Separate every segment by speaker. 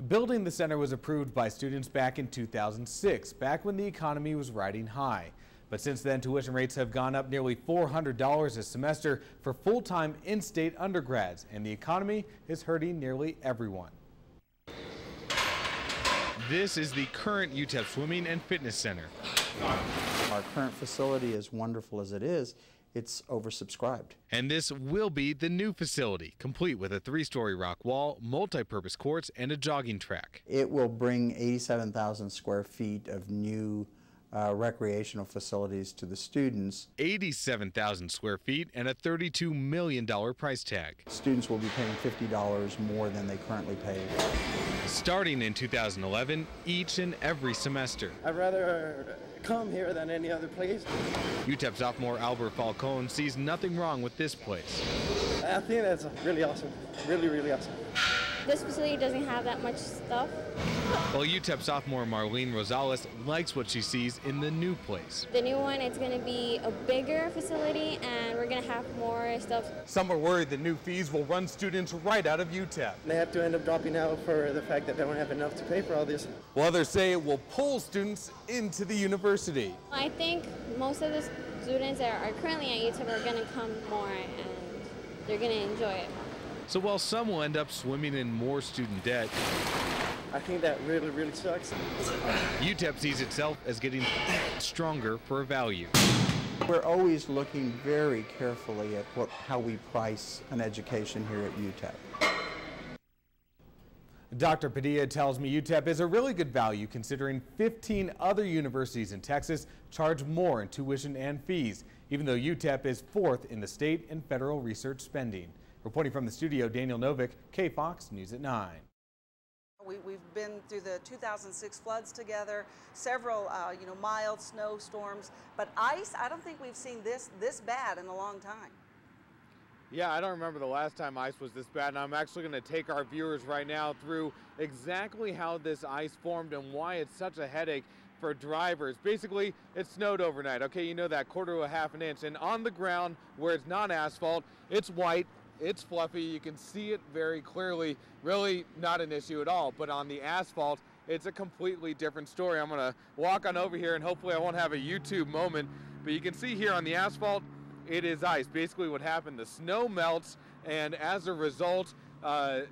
Speaker 1: Building the center was approved by students back in 2006, back when the economy was riding high. But since then, tuition rates have gone up nearly $400 a semester for full-time in-state undergrads, and the economy is hurting nearly everyone. This is the current UTEP Swimming and Fitness Center.
Speaker 2: Our current facility, as wonderful as it is, it's oversubscribed.
Speaker 1: And this will be the new facility, complete with a 3-story rock wall, multi-purpose courts, and a jogging track.
Speaker 2: It will bring 87,000 square feet of new recreational facilities to the students.
Speaker 1: 87,000 square feet and a $32 million price tag.
Speaker 2: Students will be paying $50 more than they currently pay.
Speaker 1: Starting in 2011, each and every semester.
Speaker 3: I'd rather come here than any other place.
Speaker 1: UTEP sophomore Albert Falcone sees nothing wrong with this place.
Speaker 3: I think that's really awesome. Really, really awesome.
Speaker 4: This facility doesn't have that much stuff.
Speaker 1: Well, UTEP sophomore Marlene Rosales likes what she sees in the new place.
Speaker 4: The new one, it's going to be a bigger facility and we're going to have more stuff.
Speaker 1: Some are worried the new fees will run students right out of UTEP.
Speaker 3: They have to end up dropping out for the fact that they don't have enough to pay for all this.
Speaker 1: While others say it will pull students into the university.
Speaker 4: I think most of the students that are currently at UTEP are going to come more and they're going to enjoy it more.
Speaker 1: So while some will end up swimming in more student debt,
Speaker 3: I think that really, really sucks.
Speaker 1: UTEP sees itself as getting stronger for value.
Speaker 2: We're always looking very carefully at how we price an education here at UTEP.
Speaker 1: Dr. Padilla tells me UTEP is a really good value considering 15 other universities in Texas charge more in tuition and fees, even though UTEP is 4th in the state in federal research spending. Reporting from the studio, Daniel Novick, KFOX News at 9.
Speaker 5: We've been through the 2006 floods together, several mild snowstorms, but ice, I don't think we've seen this bad in a long time.
Speaker 6: Yeah, I don't remember the last time ice was this bad, and I'm actually going to take our viewers right now through exactly how this ice formed and why it's such a headache for drivers. Basically, it snowed overnight, okay, you know that quarter to a half an inch, and on the ground where it's not asphalt, it's white. It's fluffy, you can see it very clearly, really not an issue at all. But on the asphalt, it's a completely different story. I'm gonna walk on over here and hopefully I won't have a YouTube moment, but you can see here on the asphalt, it is ice. Basically what happened, the snow melts and as a result,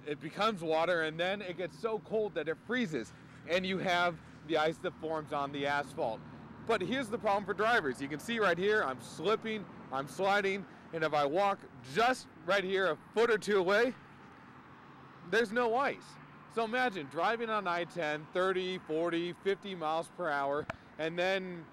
Speaker 6: it becomes water and then it gets so cold that it freezes and you have the ice that forms on the asphalt. But here's the problem for drivers. You can see right here, I'm slipping, I'm sliding, and if I walk just right here a foot or two away, there's no ice. So imagine driving on I-10, 30, 40, 50 miles per hour, and then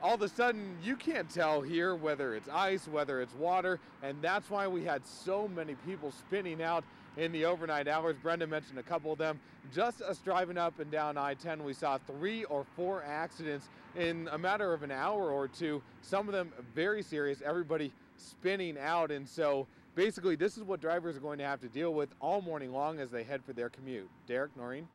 Speaker 6: all of a sudden you can't tell here whether it's ice, whether it's water, and that's why we had so many people spinning out in the overnight hours. Brenda mentioned a couple of them. Just us driving up and down I-10, we saw 3 or 4 accidents in a matter of an hour or two, some of them very serious, everybody spinning out, and so basically this is what drivers are going to have to deal with all morning long as they head for their commute. Derek, Noreen?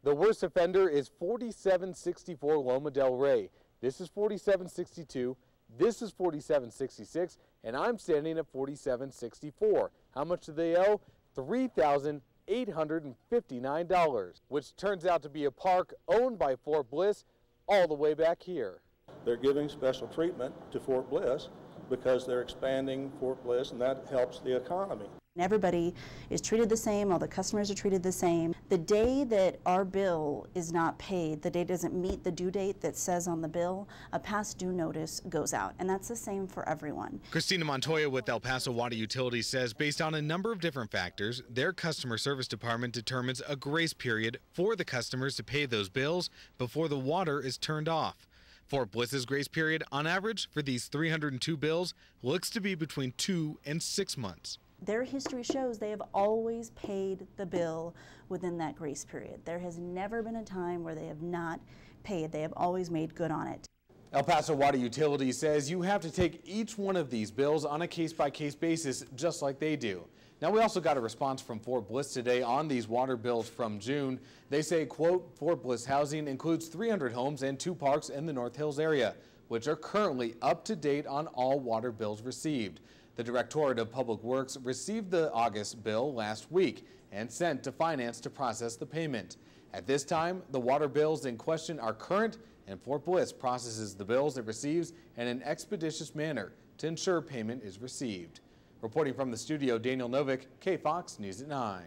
Speaker 6: The worst offender is 4764 Loma Del Rey. This is 4762, this is 4766, and I'm standing at 4764. How much do they owe? $3,859, which turns out to be a park owned by Fort Bliss all the way back here.
Speaker 7: They're giving special treatment to Fort Bliss because they're expanding Fort Bliss, and that helps the economy.
Speaker 8: Everybody is treated the same, all the customers are treated the same. The day that our bill is not paid, the day doesn't meet the due date that says on the bill, a past due notice goes out, and that's the same for everyone.
Speaker 1: Christina Montoya with El Paso Water Utilities says based on a number of different factors, their customer service department determines a grace period for the customers to pay those bills before the water is turned off. Fort Bliss's grace period, on average, for these 302 bills, looks to be between 2 and 6 months.
Speaker 8: Their history shows they have always paid the bill within that grace period. There has never been a time where they have not paid. They have always made good on it.
Speaker 1: El Paso Water Utilities says you have to take each one of these bills on a case-by-case basis, just like they do. Now, we also got a response from Fort Bliss today on these water bills from June. They say, quote, Fort Bliss housing includes 300 homes and 2 parks in the North Hills area, which are currently up to date on all water bills received. The Directorate of Public Works received the August bill last week and sent to Finance to process the payment. At this time, the water bills in question are current, and Fort Bliss processes the bills it receives in an expeditious manner to ensure payment is received. Reporting from the studio, Daniel Novick, KFOX News at 9.